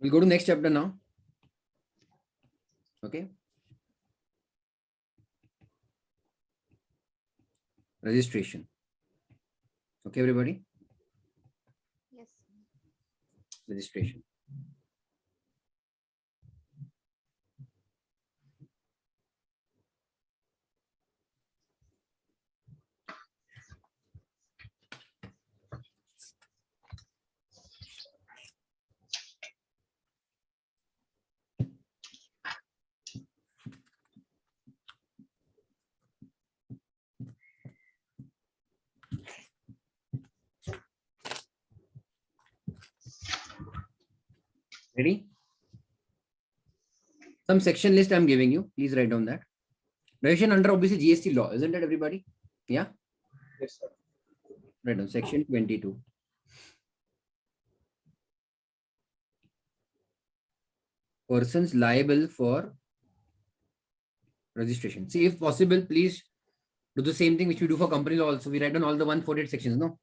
We'll go to next chapter now. Okay. Registration. Okay, everybody. Yes. Registration. Ready? Some section list I'm giving you. Please write down that. Registration under obviously GST law, isn't it, everybody? Yeah. Yes, sir. Write down section 22. Persons liable for registration. See, if possible, please do the same thing which we do for company law also. We write down all the 148 sections, no?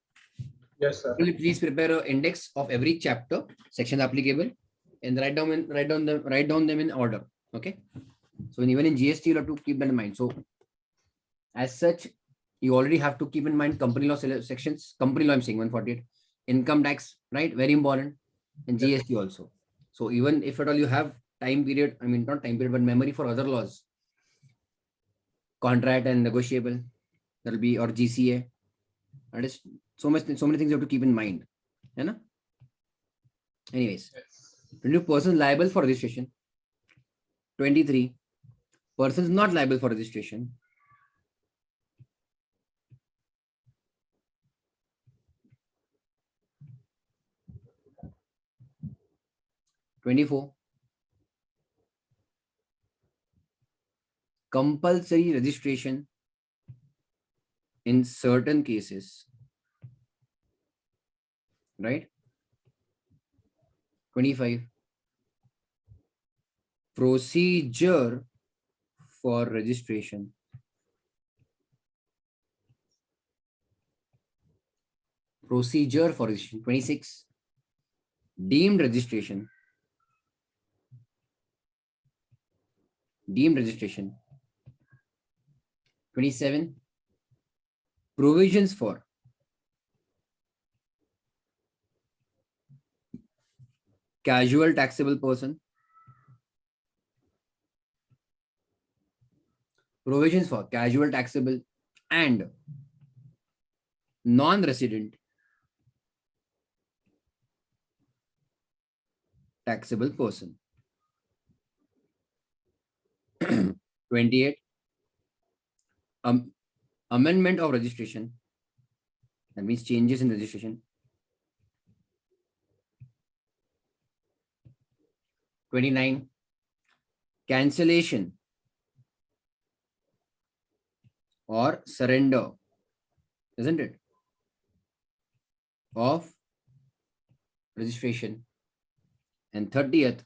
Yes, sir. Please prepare an index of every chapter, section applicable, and write down them in order. Okay. So even in GST, you have to keep that in mind. So as such, you already have to keep in mind company law sections. Company law, I'm saying 148. Income tax, right? Very important. And GST also. So even if at all you have time period, I mean not time period, but memory for other laws, contract and negotiable, that'll be, or GCA. That is so many things you have to keep in mind. You know? Anyways, 22 persons liable for registration. 23 persons not liable for registration. 24 compulsory registration in certain cases, right? 25 procedure for registration. Procedure for registration. 26 deemed registration. Deemed registration. 27 provisions for casual taxable person. Provisions for casual taxable and non-resident taxable person. 28 amendment of registration. That means changes in registration. 29 cancellation or surrender, isn't it, of registration. And 30th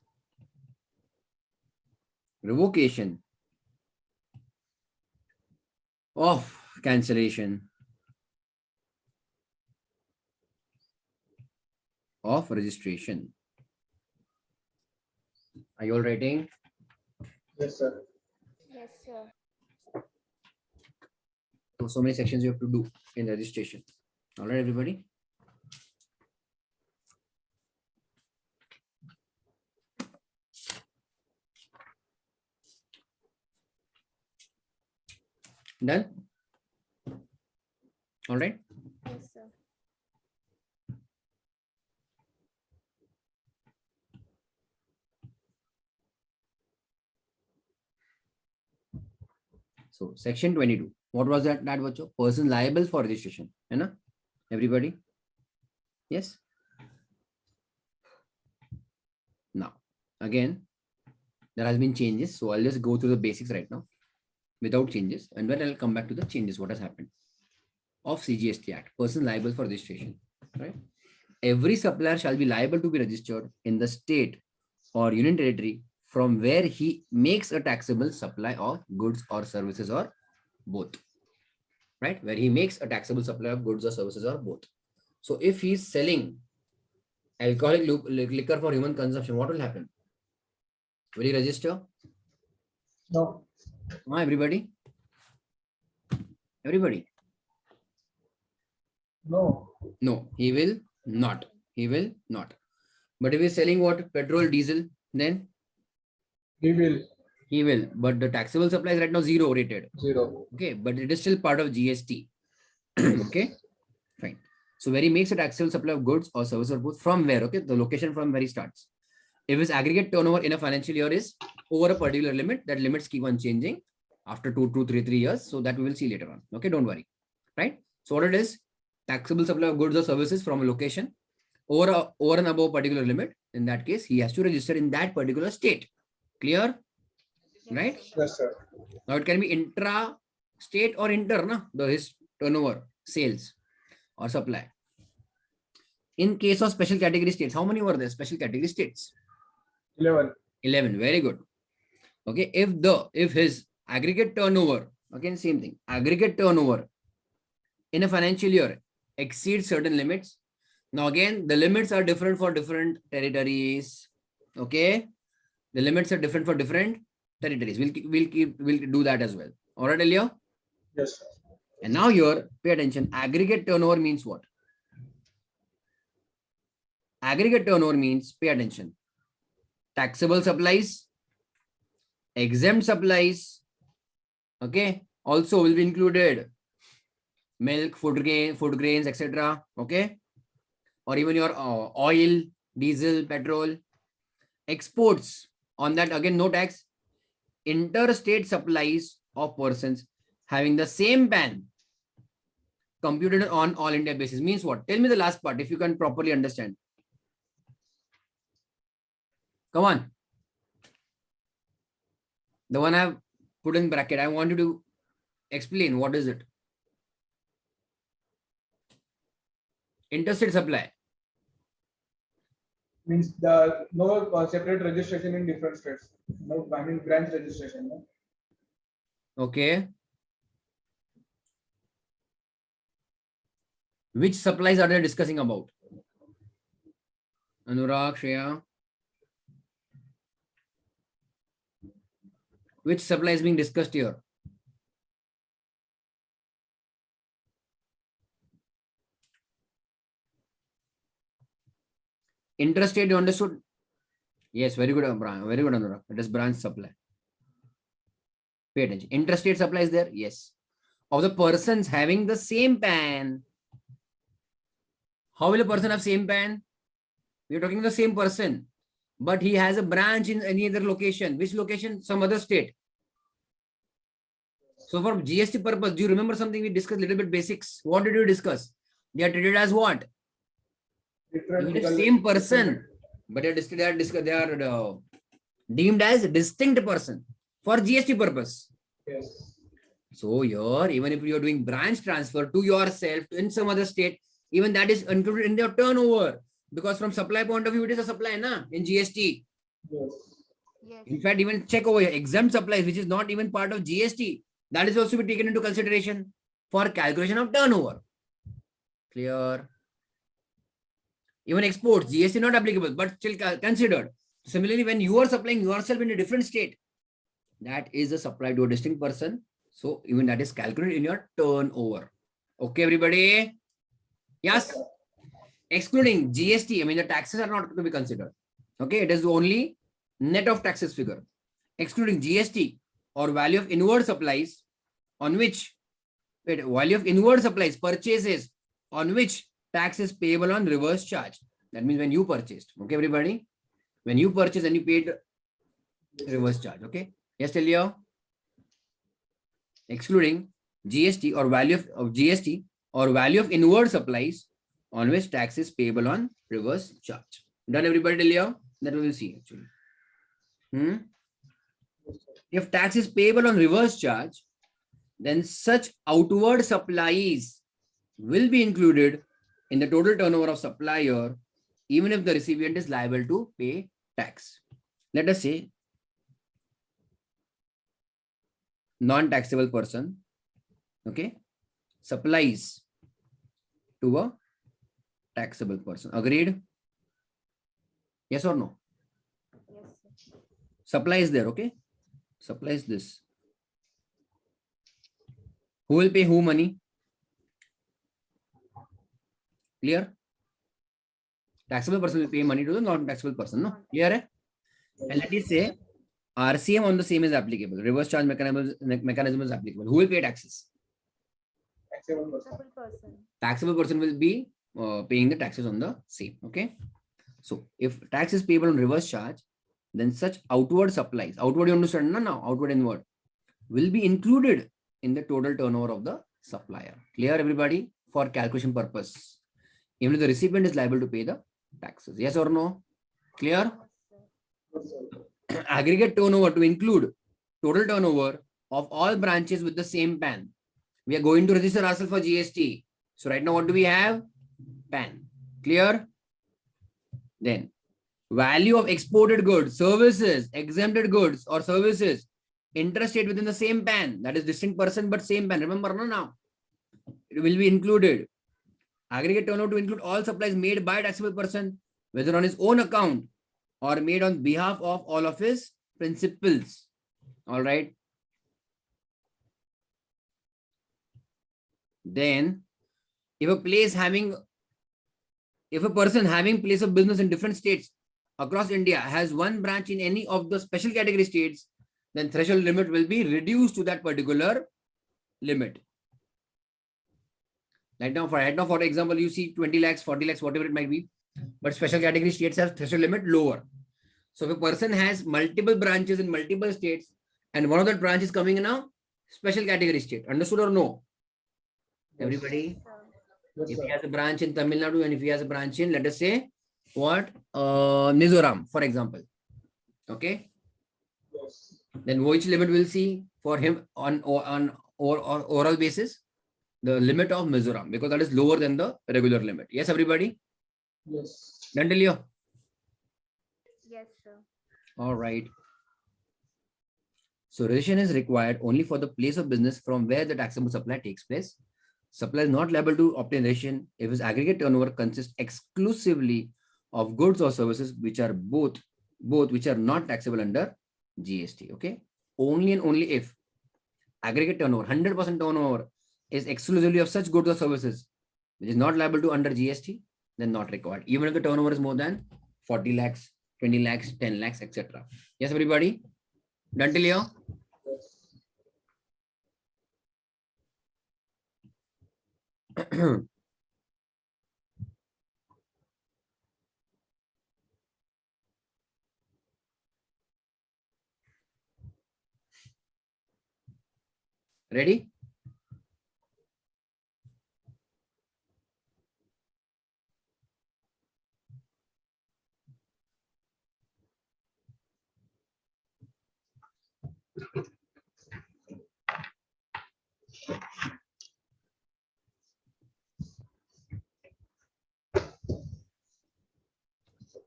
revocation of cancellation of registration. Are you all writing? Yes, sir. Yes, sir. So many sections you have to do in registration. All right, everybody. Done? All right. Yes, sir. So section 22. What was that? That was person liable for registration. Everybody? Yes. Now, again, there has been changes. So I'll just go through the basics right now without changes. And then I'll come back to the changes, what has happened. Of CGST Act, person liable for registration, right? Every supplier shall be liable to be registered in the state or union territory from where he makes a taxable supply of goods or services or both, right? Where he makes a taxable supply of goods or services or both. So if he's selling alcoholic liquor for human consumption, what will happen? Will he register? No. Come on, everybody. Everybody. No. No, he will not. He will not. But if he's selling what? Petrol, diesel, then He will. he will. But the taxable supply is right now 0 rated. 0. Okay, but it is still part of GST. Okay, fine. So where he makes a taxable supply of goods or services or both, from where? Okay, the location from where he starts. If his aggregate turnover in a financial year is over a particular limit, that limits keep on changing after 3 years. So that we will see later on. Okay, don't worry. Right. So what it is, taxable supply of goods or services from a location over and above a particular limit. In that case, he has to register in that particular state. Clear? Right? Yes, sir. Now it can be intra-state or inter, na? His turnover, sales or supply. In case of special category states, how many were there? Special category states? 11. 11. Very good. Okay. If his aggregate turnover, again same thing, aggregate turnover in a financial year exceeds certain limits. Now again, the limits are different for different territories. Okay. The limits are different for different territories. We'll do that as well. All right, Elio? Yes, sir. And now here, pay attention. Aggregate turnover means what? Aggregate turnover means, pay attention, taxable supplies, exempt supplies, okay, also will be included milk, food grains, etc. Okay, or even your oil, diesel, petrol, exports. On that again, no tax. Interstate supplies of persons having the same PAN computed on all India basis means what? Tell me the last part if you can properly understand. Come on. The one I've put in bracket, I want you to explain what is it. Interstate supply. Means the no separate registration in different states. No, I mean branch registration. No? Okay. Which supplies are they discussing about? Anurag, Shreya. Which supply is being discussed here? Interstate, you understood? Yes, very good, very good, Anurag. It is branch supply. Pay attention. Interstate supply is there? Yes. Of the persons having the same PAN. How will a person have same PAN? We are talking the same person, but he has a branch in any other location. Which location? Some other state. So for GST purpose, do you remember something we discussed a little bit basics? What did you discuss? They are treated as what? The same person, but they are deemed as a distinct person for GST purpose. Yes. So here, even if you are doing branch transfer to yourself in some other state, even that is included in your turnover, because from supply point of view, it is a supply na, in GST. Yes. Yes. In fact, even check over here, exempt supplies, which is not even part of GST, that is also be taken into consideration for calculation of turnover. Clear? Even exports, GST not applicable, but still considered. Similarly, when you are supplying yourself in a different state, that is a supply to a distinct person. So even that is calculated in your turnover. Okay, everybody? Yes? Excluding GST, I mean the taxes are not to be considered. Okay, it is only net of taxes figure. Excluding GST or value of inward supplies on which, value of inward supplies, purchases on which tax is payable on reverse charge. That means when you purchased. Okay, everybody? When you purchase and you paid reverse charge. Okay. Yes, Elio? Excluding GST or value of GST or value of inward supplies on which tax is payable on reverse charge. Done, everybody, Elio? That we will see actually. If tax is payable on reverse charge, then such outward supplies will be included in the total turnover of supplier, even if the recipient is liable to pay tax. Let us say non-taxable person, okay, supplies to a taxable person. Agreed? Yes or no? Yes, sir. Supply is there, okay? Supply is this. Who will pay who money? Clear? Taxable person will pay money to the non-taxable person, no? Clear? Eh? And let it say RCM on the same is applicable. Reverse charge mechanism is applicable. Who will pay taxes? Taxable person. Taxable person. Taxable person will be paying the taxes on the same. Okay. So if tax is payable on reverse charge, then such outward supplies, outward you understand, no, no, outward inward, will be included in the total turnover of the supplier. Clear, everybody? For calculation purpose. Even if the recipient is liable to pay the taxes. Yes or no? Clear? Yes, sir. Yes, sir. Aggregate turnover to include total turnover of all branches with the same PAN. We are going to register ourselves for GST. So right now, what do we have? PAN. Clear? Then value of exported goods, services, exempted goods or services interstate within the same PAN. That is distinct person but same PAN. Remember, no, now it will be included. Aggregate turnover to include all supplies made by a taxable person, whether on his own account or made on behalf of all of his principals. All right. Then, if a person having place of business in different states across India has one branch in any of the special category states, then threshold limit will be reduced to that particular limit. Right now, for example, you see 20 lakhs, 40 lakhs, whatever it might be, but special category states have threshold limit lower. So if a person has multiple branches in multiple states and one of that branch is coming in a special category state, understood or no? Everybody? Sir. Yes, If sir. he has a branch in Tamil Nadu and if he has a branch in, let us say, what? Mizoram, for example. Okay. Yes. Then which limit we'll see for him on overall basis? The limit of Mizoram, because that is lower than the regular limit. Yes, everybody? Yes. Done till here? Yes, sir. All right. So registration is required only for the place of business from where the taxable supply takes place. Supplier is not liable to obtain registration if his aggregate turnover consists exclusively of goods or services which are both which are not taxable under GST. Okay. Only and only if aggregate turnover, 100% turnover is exclusively of such goods or services which is not liable to under GST, then not required. Even if the turnover is more than 40 lakhs, 20 lakhs, 10 lakhs, etc. Yes, everybody? Done till here? Yes. Ready?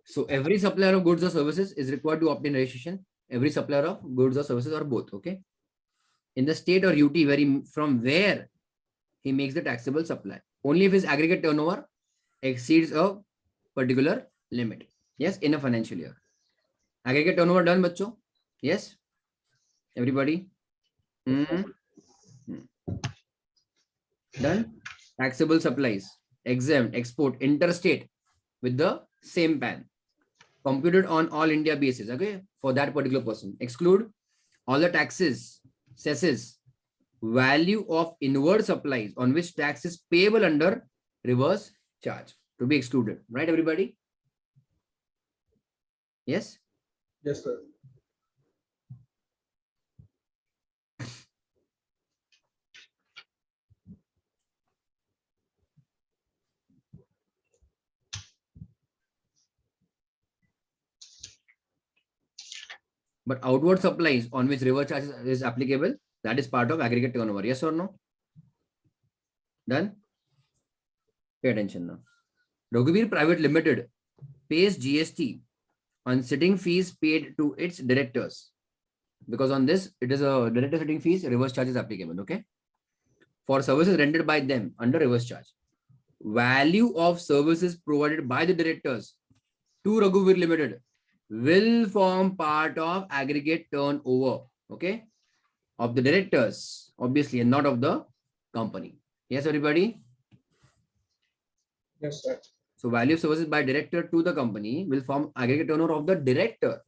So every supplier of goods or services is required to obtain registration. Every supplier of goods or services or both. Okay. In the state or UT from where he makes the taxable supply. Only if his aggregate turnover exceeds a particular limit. Yes, in a financial year. Aggregate turnover done, bachcho? Yes. Everybody? Done. Taxable supplies, exempt, export, interstate with the same PAN. Computed on all India basis, okay, for that particular person. Exclude all the taxes, cesses, value of inward supplies on which tax is payable under reverse charge to be excluded. Right, everybody? Yes? Yes, sir. But outward supplies on which reverse charge is applicable, that is part of aggregate turnover. Yes or no? Done? Pay attention now. Raghuvir Private Limited pays GST on sitting fees paid to its directors. Because on this, it is a director sitting fees, reverse charge is applicable. Okay. For services rendered by them under reverse charge. Value of services provided by the directors to Raghuvir Limited will form part of aggregate turnover, okay, of the directors, obviously, and not of the company. Yes, everybody? Yes, sir. So value of services by director to the company will form aggregate turnover of the director,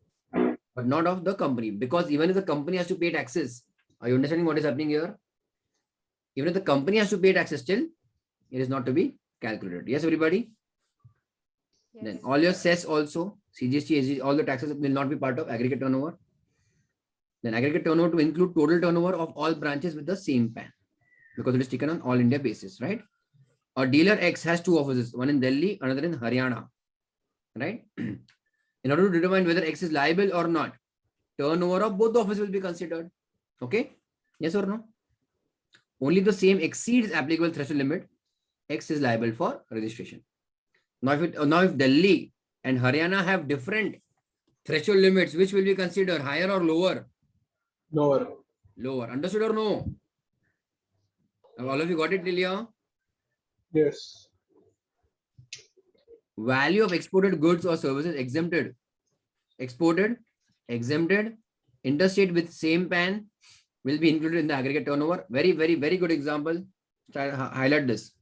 but not of the company, because even if the company has to pay taxes, are you understanding what is happening here? Even if the company has to pay taxes, still it is not to be calculated. Yes, everybody? Then Yes. all your cess also, CGST, SG, all the taxes will not be part of aggregate turnover. Then aggregate turnover to include total turnover of all branches with the same PAN, because it is taken on all India basis, right? A dealer X has two offices, one in Delhi, another in Haryana, right? In order to determine whether X is liable or not, turnover of both the offices will be considered. Okay? Yes or no? Only the same exceeds applicable threshold limit, X is liable for registration. Now, if Delhi and Haryana have different threshold limits, which will be considered higher or lower? Lower. Lower. Understood or no? Have all of you got it till here? Yes. Value of exported goods or services exempted. Exported, exempted, interstate with same PAN will be included in the aggregate turnover. Very, very, very good example. Highlight this.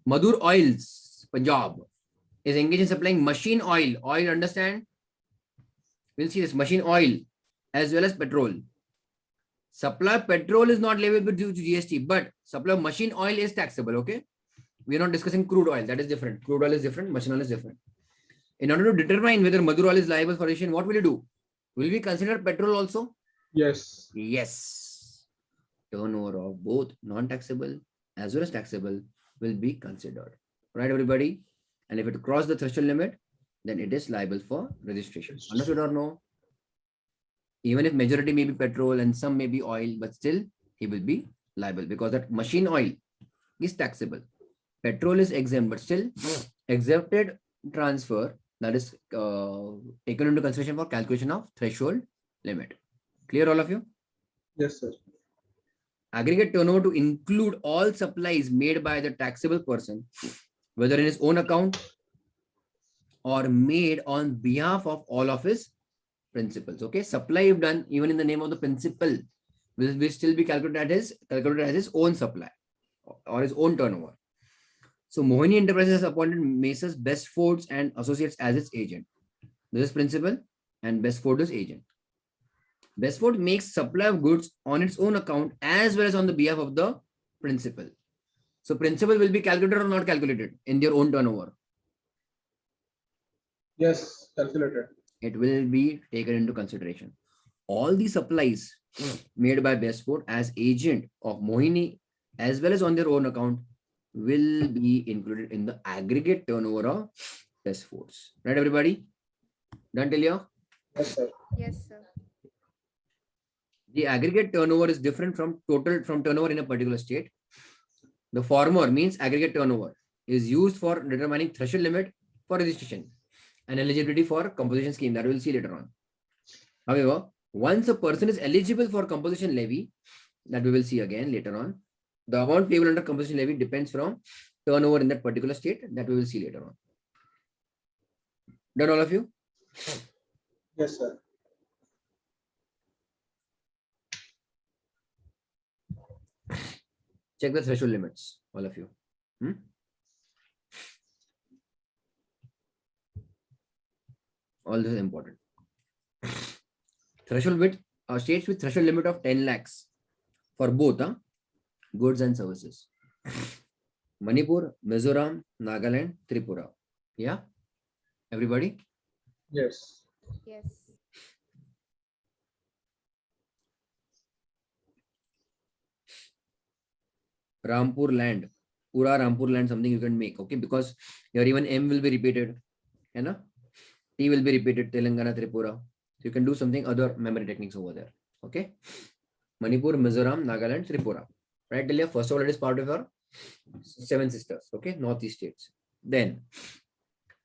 Madhur Oils, Punjab, is engaged in supplying machine oil. Oil, understand? We'll see this machine oil as well as petrol. Supply of petrol is not liable due to GST, but supply of machine oil is taxable. Okay. We are not discussing crude oil. That is different. Crude oil is different. Machine oil is different. In order to determine whether Madhur oil is liable for registration, what will you do? Will we consider petrol also? Yes. Yes. Turnover of both non-taxable as well as taxable will be considered. Right, everybody? And if it crosses the threshold limit, then it is liable for registration. Understood or no? Even if majority may be petrol and some may be oil, but still he will be liable because that machine oil is taxable. Petrol is exempt, but still exempted transfer that is taken into consideration for calculation of threshold limit. Clear, all of you? Yes, sir. Aggregate turnover to include all supplies made by the taxable person, whether in his own account or made on behalf of all of his principals. Okay, supply if done even in the name of the principal will still be calculated as his own supply or his own turnover. So Mohini Enterprises has appointed Messrs Best Foods and Associates as its agent. This is principal and Best Foods is agent. Best Food makes supply of goods on its own account as well as on the behalf of the principal. So principal will be calculated or not calculated in their own turnover. Yes, calculated. It will be taken into consideration. All the supplies made by Best Food as agent of Mohini as well as on their own account will be included in the aggregate turnover of Best Foods. Right, everybody? Done till here? Yes, sir. Yes, sir. The aggregate turnover is different from turnover in a particular state. The former means aggregate turnover is used for determining threshold limit for registration and eligibility for composition scheme that we will see later on. However, once a person is eligible for composition levy, that we will see again later on, the amount payable under composition levy depends from turnover in that particular state that we will see later on. Done, all of you? Yes, sir. Check the threshold limits, all of you. All this is important. Threshold width states with threshold limit of 10 lakhs for both goods and services. Manipur, Mizoram, Nagaland, Tripura. Yeah? Everybody? Yes. Yes. Rampur land. Pura Rampur land, something you can make, okay? Because your even M will be repeated. And T will be repeated, Telangana, Tripura. So you can do something other memory techniques over there. Okay? Manipur, Mizoram, Nagaland, Tripura. Right, Delia? First of all, it is part of your 7 sisters. Okay? Northeast states. Then,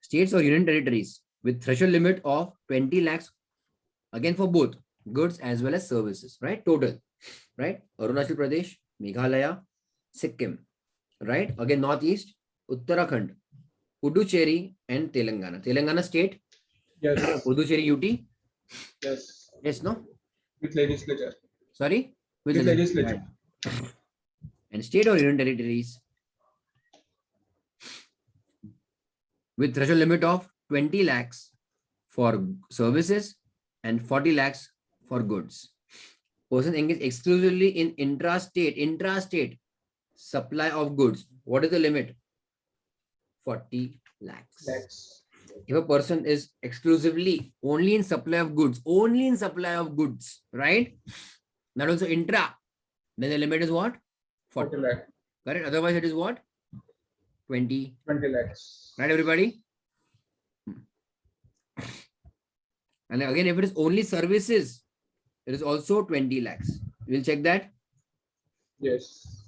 states or union territories with threshold limit of 20 lakhs, again for both goods as well as services, right? Total, right? Arunachal Pradesh, Meghalaya, Sikkim, right? Again, Northeast, Uttarakhand, Puducherry, and Telangana. Telangana state Yes. Puducherry UT? Yes. Yes, no? With legislature. Sorry? With legislature. And state or union territories with threshold limit of 20 lakhs for services and 40 lakhs for goods. Person engaged exclusively in intrastate supply of goods. What is the limit? 40 lakhs. Lakhs. If a person is exclusively only in supply of goods, right? Not also intra, then the limit is what? 40 lakh. Correct. Otherwise, it is what? 20. 20 lakhs. Right, everybody? And again, if it is only services, it is also 20 lakhs. We'll check that. Yes.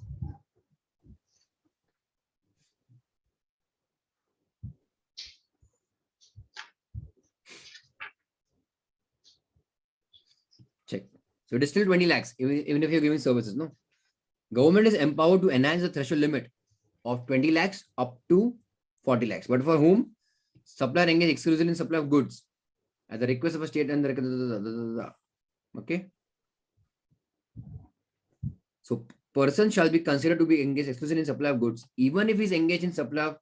Check. So it is still 20 lakhs, even if you're giving services, no? Government is empowered to enhance the threshold limit of 20 lakhs up to 40 lakhs. But for whom? Supplier engaged exclusively in supply of goods at the request of a state and the okay. So person shall be considered to be engaged exclusively in supply of goods, even if he is engaged in supply of,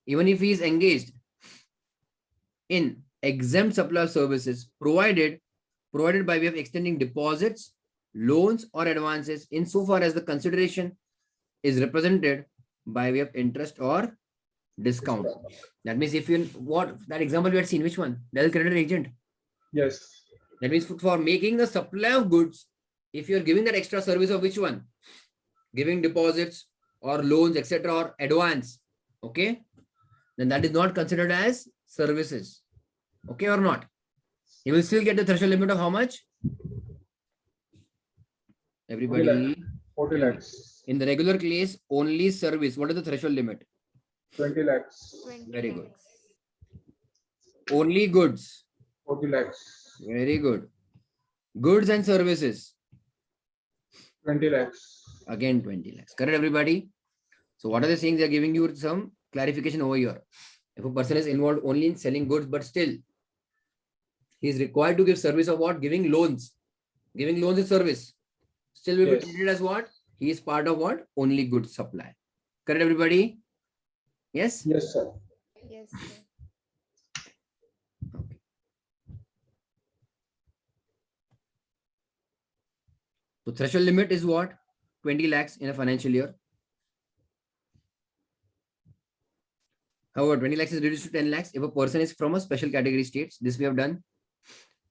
even if he is engaged in exempt supply of services provided by way of extending deposits, loans, or advances, insofar as the consideration is represented by way of interest or discount. That means if you what that example we had seen, which one? That is creditor agent. Yes. That means for making the supply of goods, if you are giving that extra service of which one? Giving deposits or loans, etc., or advance, okay? Then that is not considered as services, okay or not? You will still get the threshold limit of how much? Everybody. 40 lakhs. In the regular case, only service. What is the threshold limit? 20 lakhs. 20 Very good. lakhs. Only goods. 40 lakhs. Very good. Goods and services. 20 lakhs. Again 20 lakhs. Correct, everybody? So what are they saying? They are giving you some clarification over here. If a person is involved only in selling goods, but still he is required to give service of what? Giving loans. Giving loans is service. Still will be treated as what? He is part of what? Only goods supply. Correct, everybody? Yes? Yes, sir. Yes, sir. Okay. So threshold limit is what? 20 lakhs in a financial year. However, 20 lakhs is reduced to 10 lakhs if a person is from a special category states. This we have done.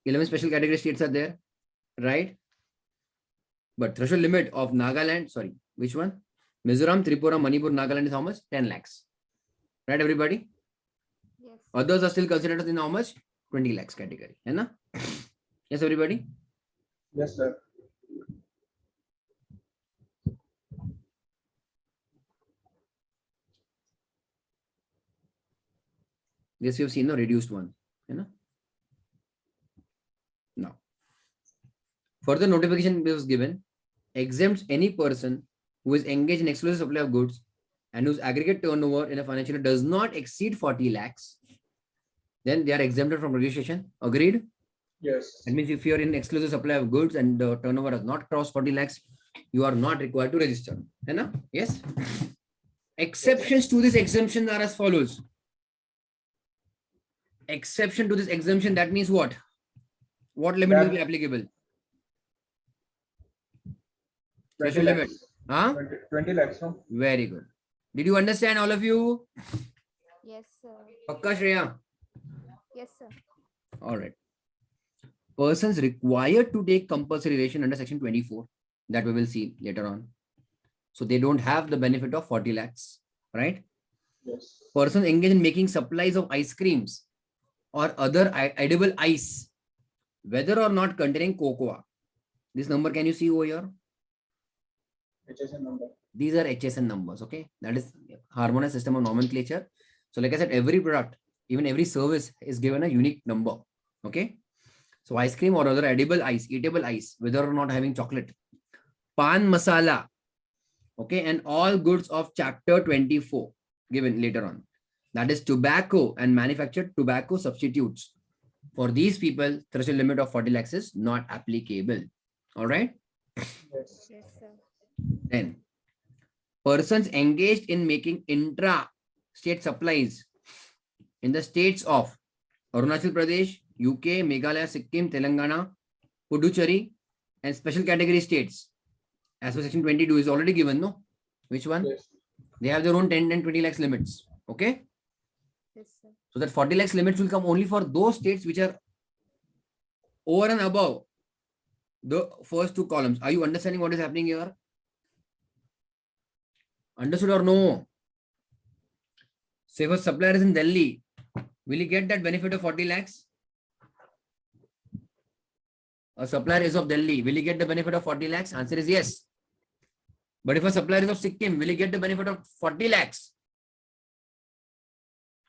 11 special category states are there, right? But threshold limit of Nagaland, sorry, which one? Mizoram, Tripura, Manipur, Nagaland is how much? 10 lakhs. Right, everybody? Yes. Others are still considered in how much? 20 lakhs category. Hai na? Yes, everybody? Yes, sir. This we have seen the reduced one. Hai na? Now, further notification was given, exempts any person who is engaged in exclusive supply of goods and whose aggregate turnover in a financial year does not exceed 40 lakhs, then they are exempted from registration. Agreed? Yes. That means if you are in exclusive supply of goods and the turnover has not crossed 40 lakhs, you are not required to register. Hai na? Yes? Exceptions to this exemption are as follows. Exception to this exemption, that means what? What limit will be applicable? 20 Threshold limit. lakhs. Huh? 20 lakhs, no? Very good. Did you understand, all of you? Yes, sir. Pakka, Shreya? Yes, sir. All right. Persons required to take compulsory ration under section 24, that we will see later on. So they don't have the benefit of 40 lakhs, right? Yes. Persons engaged in making supplies of ice creams or other edible ice, whether or not containing cocoa. This number, can you see over here? HSN number. These are HSN numbers, okay? That is harmonized system of nomenclature. So like I said, every product, even every service is given a unique number, okay? So ice cream or other edible ice, eatable ice, whether or not having chocolate. Pan masala, okay? And all goods of chapter 24 given later on. That is tobacco and manufactured tobacco substitutes. For these people, threshold limit of 40 lakhs is not applicable. All right. Yes. Yes, sir. Then persons engaged in making intra-state supplies in the states of Arunachal Pradesh, UK, Meghalaya, Sikkim, Telangana, Puducherry, and special category states. As per section 22 is already given, no? Which one? Yes. They have their own 10 and 20 lakhs limits. Okay. Yes, sir. So that 40 lakhs limits will come only for those states which are over and above the first two columns. Are you understanding what is happening here? Understood or no? Say if a supplier is in Delhi, will he get that benefit of 40 lakhs? A supplier is of Delhi, will he get the benefit of 40 lakhs? Answer is yes. But if a supplier is of Sikkim, will he get the benefit of 40 lakhs?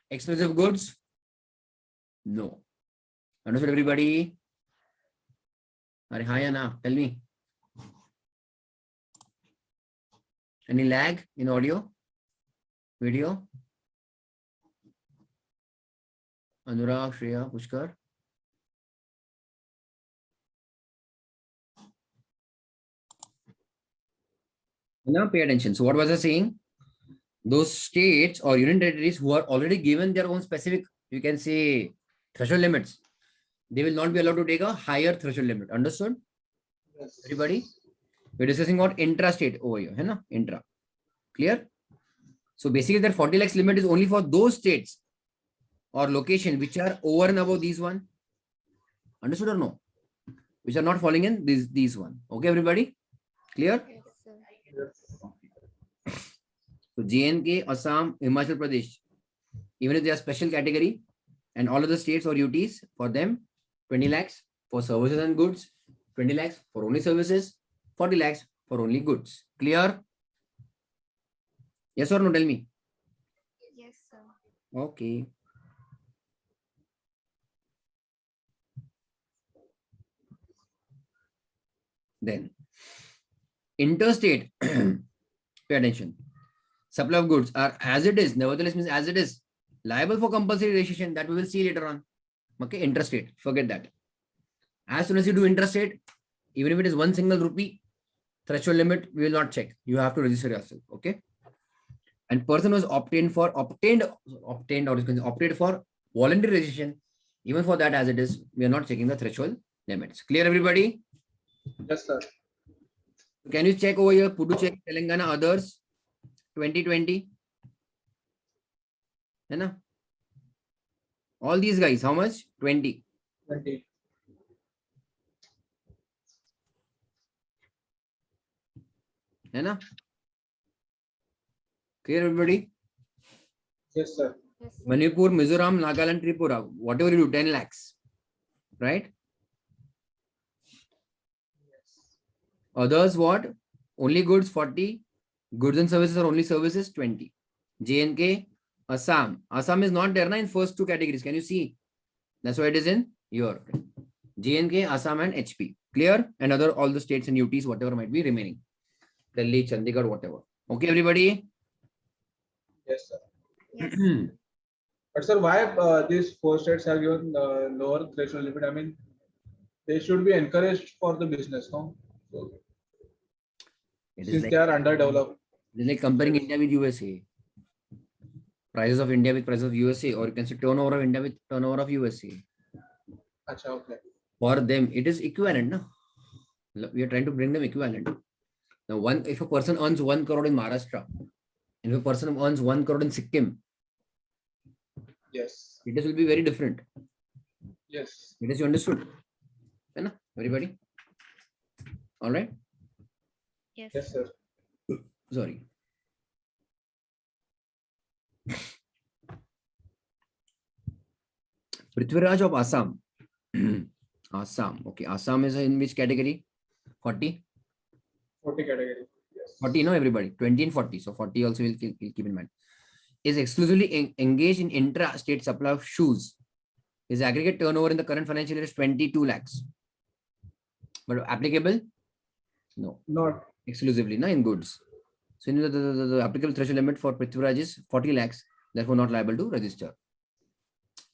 Expensive goods? No. Understood, everybody? Are hi, Anna, tell me. Any lag in audio? Video? Anurag, Shreya, Pushkar? Now pay attention. So what was I saying? Those states or union territories who are already given their own specific, you can say, threshold limits, they will not be allowed to take a higher threshold limit. Understood? Yes. Everybody? We're discussing about intra-state over here. Hai na? Intra. Clear? So basically that 40 lakhs limit is only for those states or location which are over and above these one. Understood or no? Which are not falling in these one. Okay, everybody? Clear? Yes, sir. Yes. So JNK, Assam, Himachal Pradesh, even if they are special category, and all of the states or UTs, for them, 20 lakhs for services and goods, 20 lakhs for only services, 40 lakhs for only goods. Clear? Yes or no? Tell me. Yes, sir. Okay. Then, interstate, pay attention. Supply of goods are as it is, nevertheless means as it is, liable for compulsory registration that we will see later on. Okay, interstate, forget that. As soon as you do interstate, even if it is 1 single rupee, threshold limit, we will not check. You have to register yourself. Okay. And person was opted for voluntary registration. Even for that, as it is, we are not checking the threshold limits. Clear, everybody? Yes, sir. Can you check over here? Puducherry, Telangana, others, 2020. Hai na? All these guys, how much? 20. 20. Hai na? Clear, everybody? Yes, sir. Yes, sir. Manipur, Mizoram, Nagaland, Tripura, whatever you do, 10 lakhs. Right? Others, what? Only goods, 40. Goods and services or only services, 20. JNK, Assam. Assam is not there na, in first two categories. Can you see? That's why it is in here. JNK, Assam, and HP. Clear? And other all the states and UTs, whatever might be remaining. Delhi, Chandigarh, whatever. Okay, everybody? Yes, sir. Yes. But sir, why these four states have given lower threshold limit? I mean, they should be encouraged for the business, no? So, It is since like, they are underdeveloped. it is like comparing India with USA. Prices of India with prices of USA, or you can say turnover of India with turnover of USA. Acha, okay. For them, it is equivalent. No? We are trying to bring them equivalent. Now, if a person earns 1 crore in Maharashtra, and if a person earns 1 crore in Sikkim, Yes. it will be very different. Yes. It is you understood? Hai na? Everybody? All right? Yes, Yes, sir. sir. Sorry. Prithviraj of Assam. Assam. Okay. Assam is in which category? 40? 40 category. Yes. 40, no, everybody. 20 and 40. So 40 also will keep in mind. Is exclusively engaged in intra-state supply of shoes. His aggregate turnover in the current financial year is 22 lakhs. But applicable? No. Not. Exclusively, no, in goods. So the applicable threshold limit for Prithviraj is 40 lakhs. Therefore, not liable to register.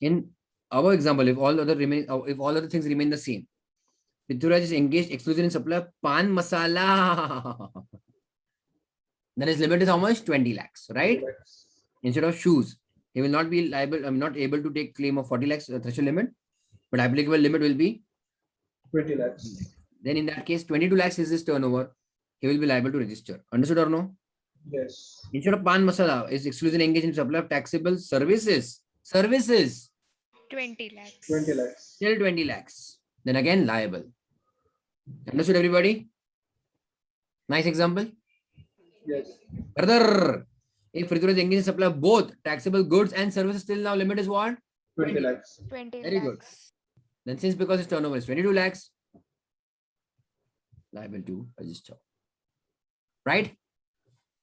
In Our example, if all other things remain the same, Prithviraj is engaged exclusively in supply of pan masala. Then his limit is how much? 20 lakhs, right? Instead of shoes, he will not be liable. I'm not able to take claim of 40 lakhs threshold limit, but applicable limit will be 20 lakhs. Then in that case, 22 lakhs is his turnover. He will be liable to register. Understood or no? Yes. Instead of pan masala, is exclusively engaged in supply of taxable services. Services 20 lakhs. 20 lakhs. till 20 lakhs. Then again liable. Understood everybody? Nice example. Yes. Further, if Prithviraj is engaged in supply of both taxable goods and services, till now limit is what? 20 lakhs. 20 Very good. lakhs. Then since because his turnover is 22 lakhs, liable to register. Right?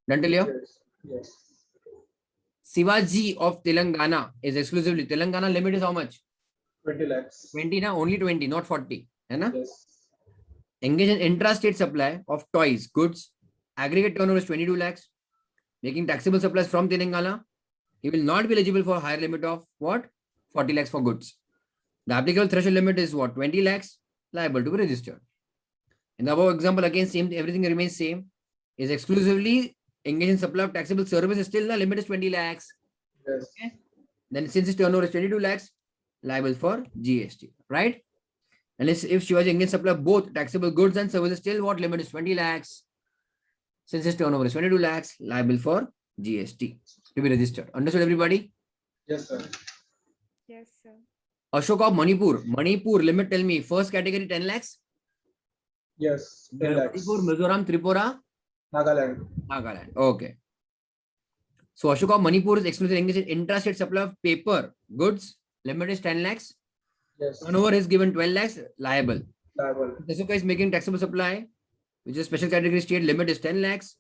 Done till here? Yes. Yes. Shivaji of Telangana is exclusively. Telangana limit is how much? 20 lakhs. 20 na? Only 20, not 40. Hai na? Yes. Engage in intra-state supply of toys, goods. Aggregate turnover is 22 lakhs. Making taxable supplies from Telangana. He will not be eligible for higher limit of what? 40 lakhs for goods. The applicable threshold limit is what? 20 lakhs. Liable to be registered. In the above example, again, same, everything remains same. Is exclusively engaged in supply of taxable services. Still the limit is 20 lakhs. Yes. Okay. Then since his turnover is 22 lakhs, liable for GST, right? And if Shivaji engaged in supply of both taxable goods and services, still what limit is 20 lakhs. Since his turnover is 22 lakhs, liable for GST to be registered. Understood everybody? Yes, sir. Yes, sir. Ashok of Manipur. Manipur limit, tell me, first category 10 lakhs. Yes. 10 lakhs. Manipur, Mizoram, Tripura, Nagaland. Nagaland. Okay. So Ashok of Manipur is exclusively engaged in intrastate supply of paper goods. Limit is 10 lakhs. Yes. Turnover is given 12 lakhs. Liable. Liable. Ashok is making taxable supply, which is special category state. Limit is 10 lakhs.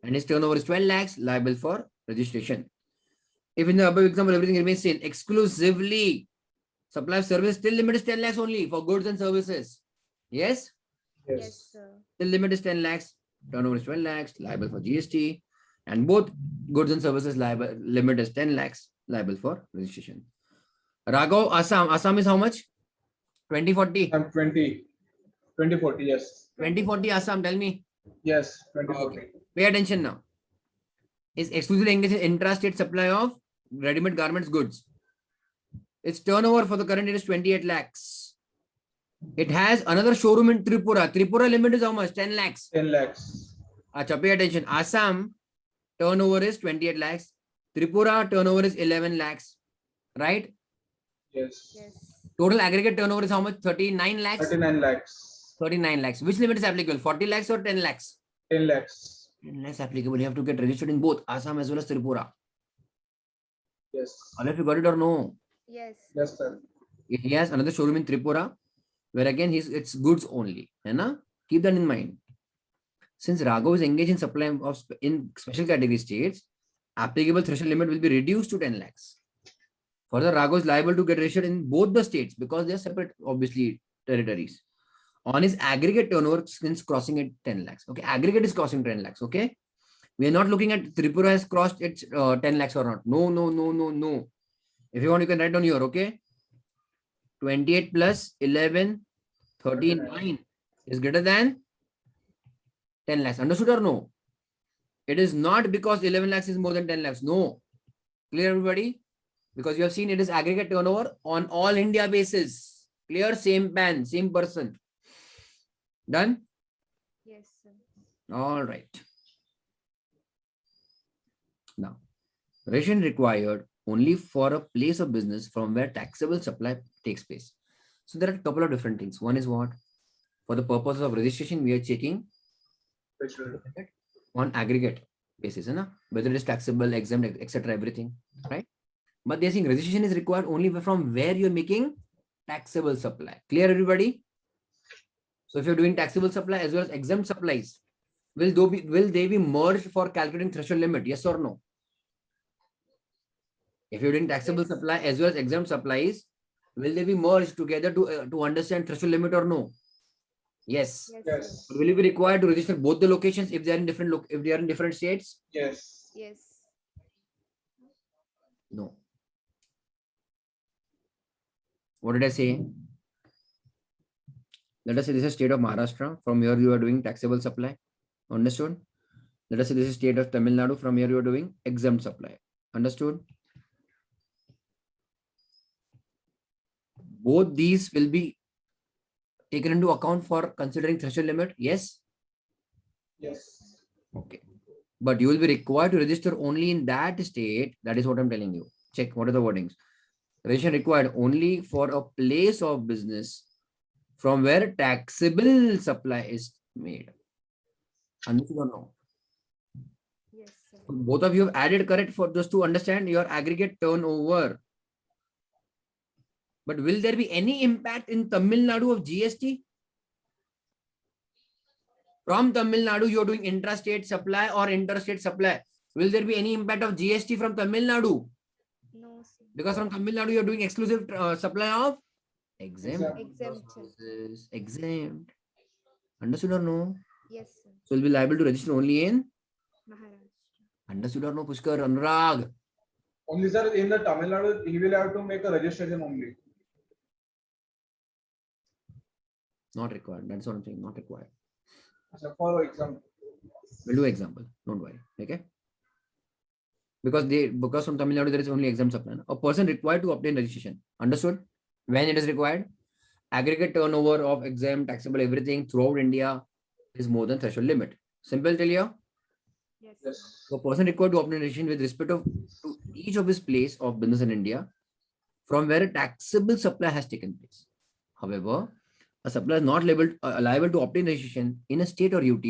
And his turnover is 12 lakhs. Liable for registration. If in the above example everything remains same, exclusively supply of service, still limit is 10 lakhs only for goods and services. Yes? Yes, Yes. sir. The limit is 10 lakhs, turnover is 12 lakhs, liable for GST, and both goods and services liable, limit is 10 lakhs, liable for registration. Raghav, Assam. Assam is how much? 2040. I'm 2040. Yes. 2040 Assam, tell me. Yes. 2040. Okay. Pay attention now. Is exclusively engaged in intrastate supply of ready-made garments goods. Its turnover for the current year is 28 lakhs. It has another showroom in Tripura. Tripura limit is how much? 10 lakhs. 10 lakhs. Acha, pay attention. Assam turnover is 28 lakhs. Tripura turnover is 11 lakhs. Right? Yes. Yes. Total aggregate turnover is how much? 39 lakhs. 39 lakhs. 39 lakhs. Which limit is applicable? 40 lakhs or 10 lakhs? 10 lakhs. 10 lakhs applicable. You have to get registered in both Assam as well as Tripura. Yes. Unless you got it or no. Yes. Yes, sir. He has another showroom in Tripura, where again it's goods only. Hai na? Keep that in mind. Since Raghav is engaged in supply of in special category states, applicable threshold limit will be reduced to 10 lakhs. Further, Raghav is liable to get registered in both the states because they are separate, obviously, territories. On his aggregate turnover since crossing at 10 lakhs. Okay, aggregate is crossing 10 lakhs. Okay, we are not looking at Tripura has crossed its 10 lakhs or not. No, no, no, no, no. If you want, you can write down here. Okay, 28 plus 11, 39 is greater than 10 lakhs. Understood or no? It is not because 11 lakhs is more than 10 lakhs. No. Clear, everybody? Because you have seen it is aggregate turnover on all India basis. Clear, same pan, same person. Done? Yes, sir. All right. Now, registration required only for a place of business from where taxable supply takes place. So there are a couple of different things. One is what? For the purpose of registration, we are checking Threshold. on aggregate basis, na? Whether it is taxable, exempt, etc. everything, right? But they're saying registration is required only from where you're making taxable supply. Clear, everybody? So if you're doing taxable supply as well as exempt supplies, will they be merged for calculating threshold limit? Yes or no? If you're doing taxable Yes. supply as well as exempt supplies, will they be merged together to understand threshold limit or no? Yes. Yes. Yes. Will you be required to register both the locations if they are in different states? Yes. Sir. Yes. No. What did I say? Let us say this is state of Maharashtra. From here you are doing taxable supply. Understood? Let us say this is state of Tamil Nadu. From here you are doing exempt supply. Understood? Both these will be taken into account for considering threshold limit. Yes? Yes. Okay. But you will be required to register only in that state. That is what I'm telling you. Check what are the wordings. Registration required only for a place of business from where taxable supply is made. Understood or no? Yes, sir. Both of you have added correct for just to understand your aggregate turnover. But will there be any impact in Tamil Nadu of GST? From Tamil Nadu, you're doing intrastate supply or interstate supply. Will there be any impact of GST from Tamil Nadu? No, sir. Because from Tamil Nadu, you're doing exclusive supply of exempt. Exemption. Exempt. Understood or no? Yes, sir. So you'll be liable to register only in Maharashtra. understood or no, Pushkar, Anurag? Only sir, in the Tamil Nadu, he will have to make a registration only. Not required. That's what I'm saying. Not required. So for example. We'll do example. Don't worry. Okay. Because from Tamil Nadu there is only exempt supply. A person required to obtain registration. Understood? When it is required? Aggregate turnover of exempt, taxable, everything throughout India is more than threshold limit. Simple tell you. Yes. Yes. So person required to obtain registration with respect to each of his place of business in India from where a taxable supply has taken place. However, a supplier is not liable to obtain registration in a state or UT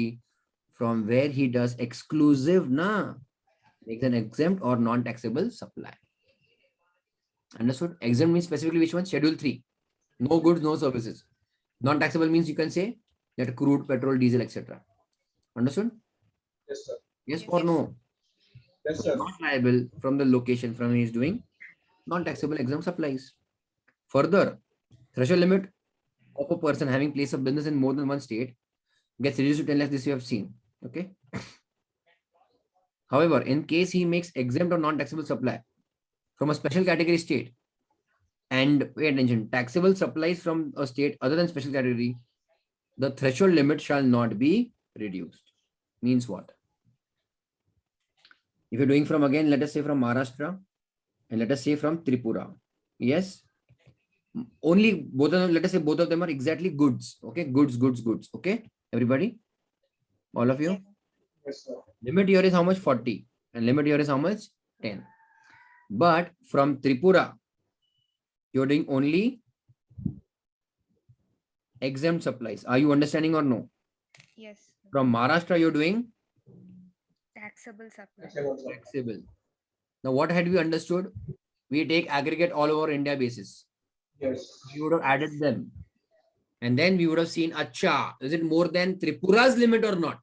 from where he does exclusive makes an exempt or non-taxable supply. Understood? Exempt means specifically which one? Schedule 3. No goods, no services. Non-taxable means you can say that crude, petrol, diesel, etc. Understood? Yes, sir. Yes Yes. or no? Yes, sir. Not liable from the location from he is doing non-taxable exempt supplies. Further, threshold limit of a person having place of business in more than one state gets reduced to 10 lakhs. This you have seen. Okay. However, in case he makes exempt or non-taxable supply from a special category state and pay attention, taxable supplies from a state other than special category, the threshold limit shall not be reduced. Means what? If you're doing from again, let us say from Maharashtra and let us say from Tripura. Yes. Only both of them, let us say both of them are exactly goods. Okay. Goods. Okay. Everybody? All of you? Yes. Yes, sir. Limit here is how much? 40. And limit here is how much? 10. But from Tripura, you're doing only exempt supplies. Are you understanding or no? Yes. Sir. From Maharashtra, you're doing Taxable supply. Excellent, sir. taxable. Now, what had we understood? We take aggregate all over India basis. Yes. We would have added them. And then we would have seen, acha, is it more than Tripura's limit or not?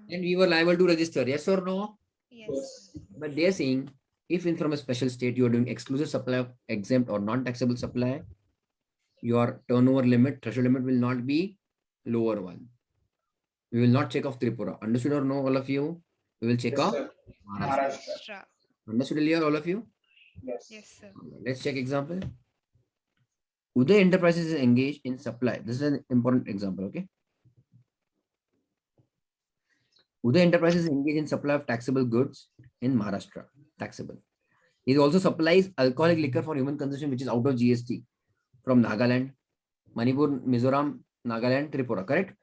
Then we were liable to register. Yes or no? Yes. Yes. Sir. But they are saying, if in from a special state, you are doing exclusive supply of exempt or non-taxable supply, your turnover limit, threshold limit will not be lower one. We will not check off Tripura. Understood or no, all of you? We will check Yes, off sir. Maharashtra. Maharashtra. Understood earlier, all of you? Yes. Yes, sir. Let's check example. Uday Enterprises is engaged in supply. This is an important example, okay? Uday Enterprises is engaged in supply of taxable goods in Maharashtra. Taxable. It also supplies alcoholic liquor for human consumption, which is out of GST from Nagaland, Manipur, Mizoram, Nagaland, Tripura, correct?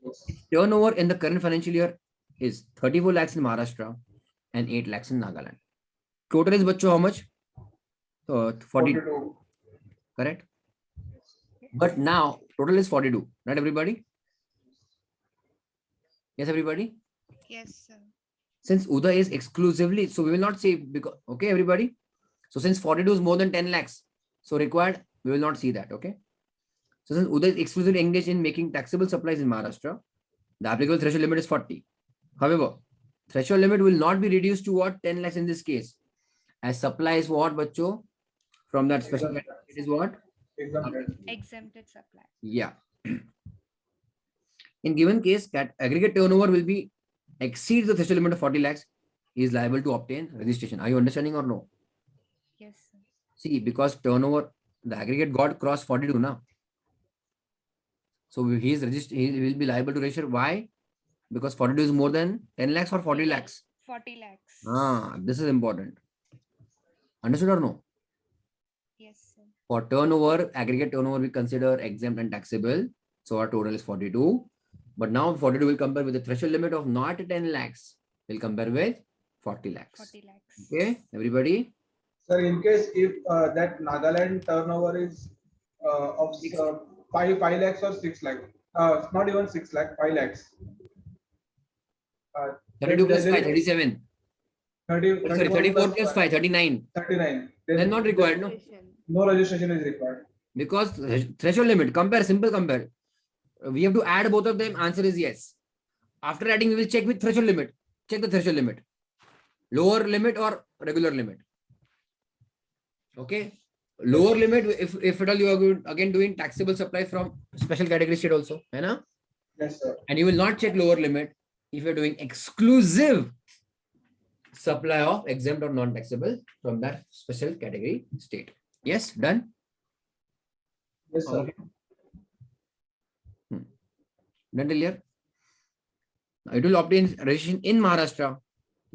Yes. Turnover in the current financial year is 34 lakhs in Maharashtra and 8 lakhs in Nagaland. Total is bacho how much? 40, 42. correct? But now total is 42, right everybody? Yes, everybody? Yes, sir. Since Uday is exclusively, so we will not say because, okay, everybody? So since 42 is more than 10 lakhs, so required, we will not see that, okay? So since Uday is exclusively engaged in making taxable supplies in Maharashtra, the applicable threshold limit is 40. However, threshold limit will not be reduced to what? 10 lakhs in this case. As supply is what, bacho? From that special Exempt. category, it is what? Exempted. Exempted supply. Yeah. In given case, aggregate turnover will be exceeds the threshold limit of 40 lakhs. He is liable to obtain registration. Are you understanding or no? Yes, sir. See, because turnover The aggregate got crossed 42 now. So he is registered. He will be liable to register. Why? Because 42 is more than 10 lakhs or 40 lakhs. 40 lakhs. This is important. Understood or no? Yes, sir. For turnover, aggregate turnover we consider exempt and taxable. So our total is 42. But now 42 will compare with the threshold limit of not 10 lakhs. We'll compare with 40 lakhs. 40 lakhs. Okay, everybody? Sir, in case if that Nagaland turnover is of 5 lakhs or 6 lakh, not even 6 lakh, 5 lakhs. 32 plus then 5, 37. 30, Sorry, 34 plus 5, 39. 39. Then not required, no? No registration is required. Because threshold limit, compare, simple compare. We have to add both of them. Answer is yes. After adding, we will check with threshold limit. Check the threshold limit. Lower limit or regular limit. Okay. Lower limit, if at all you are again doing taxable supply from special category state also. Hai na? Yes, sir. And you will not check lower limit if you are doing exclusive supply of exempt or non-taxable from that special category state. Yes, done? Yes, sir. Done till here? It will obtain registration in Maharashtra.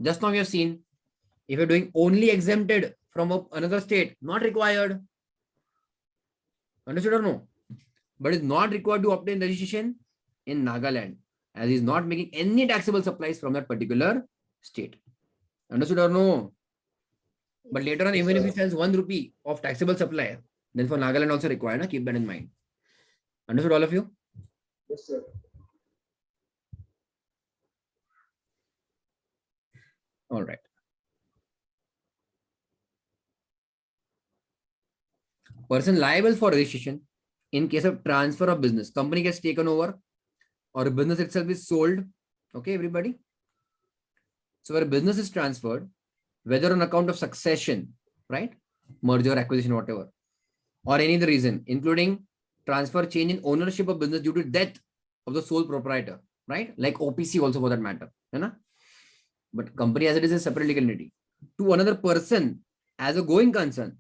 Just now we have seen, if you're doing only exempted from another state, not required. Understood or no? But it's not required to obtain registration in Nagaland, as he's not making any taxable supplies from that particular state. Understood or no? But later on, even if he sells 1 rupee of taxable supply, then for Nagaland also required. Na? Keep that in mind. Understood, all of you? Yes, sir. All right. Person liable for registration in case of transfer of business. Company gets taken over or business itself is sold. Okay, everybody? So where business is transferred, whether on account of succession, right? Merger, acquisition, whatever, or any other reason, including transfer, change in ownership of business due to death of the sole proprietor, right? Like OPC also for that matter. Right? But company as it is a separate legal entity. To another person as a going concern,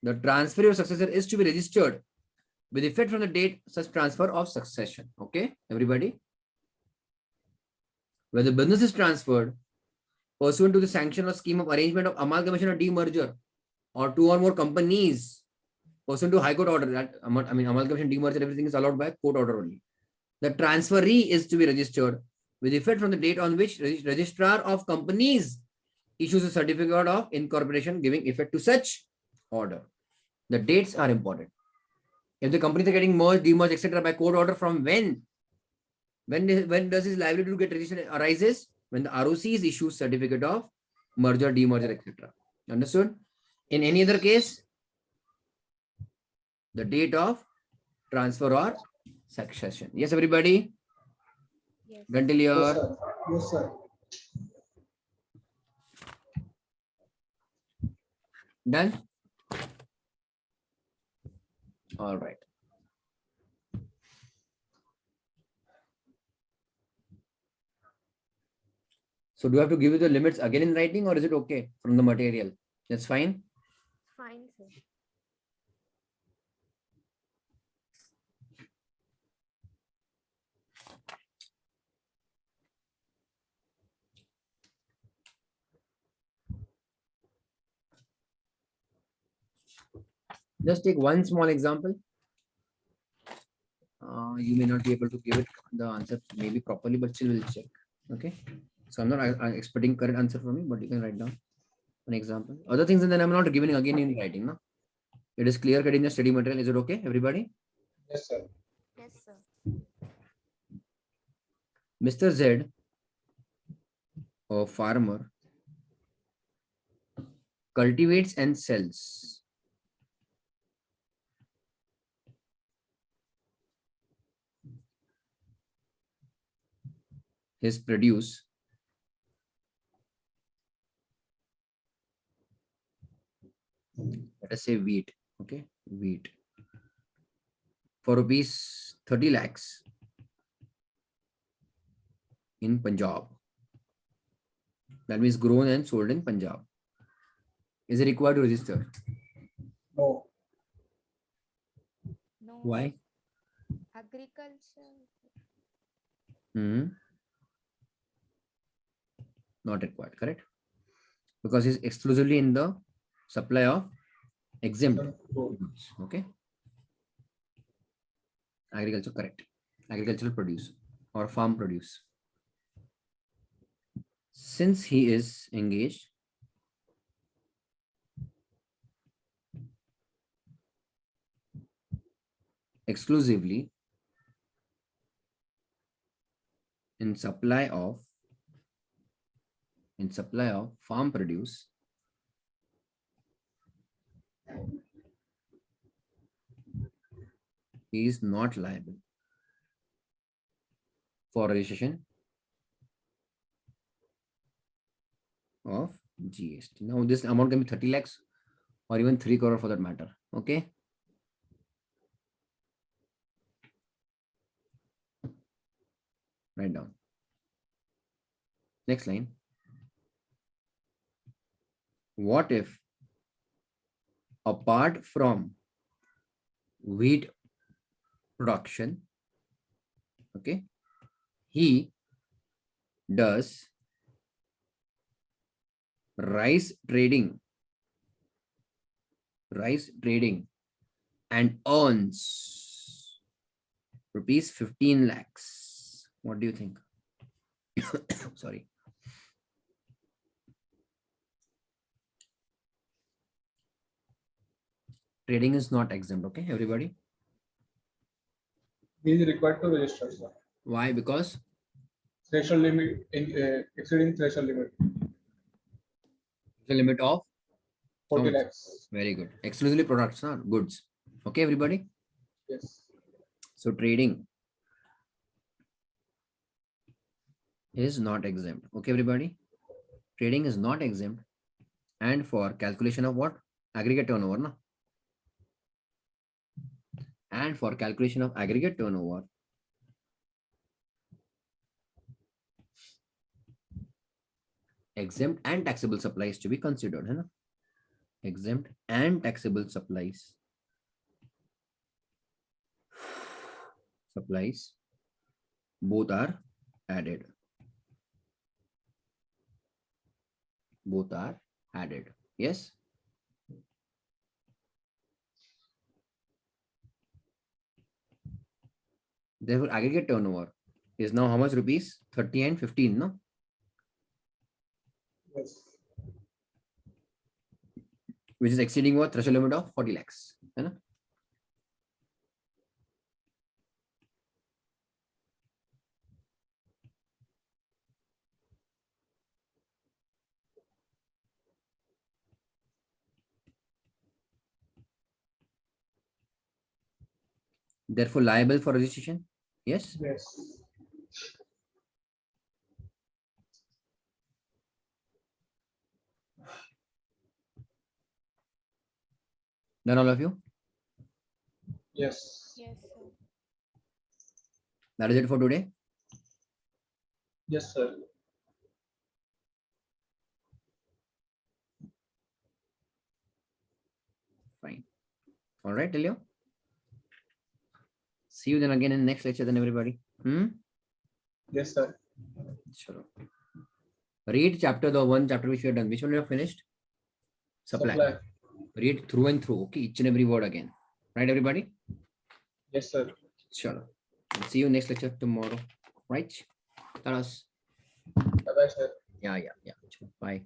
the transfer of successor is to be registered with effect from the date such transfer of succession. Okay, everybody? Where the business is transferred pursuant to the sanction or scheme of arrangement of amalgamation or demerger, or 2 or more companies pursuant to High Court order, that amalgamation, demerger, everything is allowed by court order only. The transferee is to be registered with effect from the date on which registrar of companies issues a certificate of incorporation giving effect to such order. The dates are important. If the companies are getting merged, demerged, etc. by court order, from when does his liability to get registered arises? When the ROCs issues certificate of merger, demerger, etc. Understood? In any other case, the date of transfer or succession. Yes, everybody? Yes. Until here. Yes, sir. Yes, sir. Done? All right. So do I have to give you the limits again in writing, or is it okay from the material? That's fine. Fine, sir. Just take one small example. You may not be able to give it the answer maybe properly, but still we'll check. Okay. So I'm not expecting correct answer from you, but you can write down an example. Other things, and then I'm not giving again in writing. No? It is clear cut in the study material. Is it okay, everybody? Yes, sir. Yes, sir. Mr. Z, a farmer, cultivates and sells his produce let us say wheat, okay, wheat, for rupees 30 lakhs in Punjab. That means grown and sold in Punjab. Is it required to register? No. No. Why? Agriculture. Hmm. Not required, correct? Because it's exclusively in the supply of exempt goods. Okay. Agriculture, correct. Agricultural produce or farm produce. Since he is engaged exclusively in supply of farm produce, he is not liable for registration of GST. Now this amount can be 30 lakhs or even 3 crore for that matter. Okay. Write down. Next line. What if apart from wheat production, okay, he does rice trading and earns rupees 15 lakhs? What do you think? Sorry. Trading is not exempt. Okay, everybody. He is required to register, sir. Why? Because Threshold limit, exceeding threshold limit, the limit of 40 how much? lakhs. Very good. Exclusively products, not goods. Okay, everybody. Yes. So trading is not exempt. Okay, everybody. Trading is not exempt. And for calculation of what? Aggregate turnover, no? And for calculation of aggregate turnover, exempt and taxable supplies to be considered. Hai na? Exempt and taxable supplies. Both are added. Both are added. Yes. Therefore, aggregate turnover is now how much rupees? 30 and 15, no? Yes. Which is exceeding what? Threshold limit of 40 lakhs. Hai na? Therefore, liable for registration. Yes. Yes. Done, all of you? Yes. Yes, sir. That is it for today. Yes, sir. Fine. All right, Elio. See you then again in next lecture then, everybody. Yes, sir. Sure. Read the one chapter which we have done. Which one you have finished? Supply. Read through and through. Okay, each and every word again. Right, everybody? Yes, sir. Sure. See you next lecture tomorrow. Right? Tell us. Bye-bye, sir. Yeah. Bye.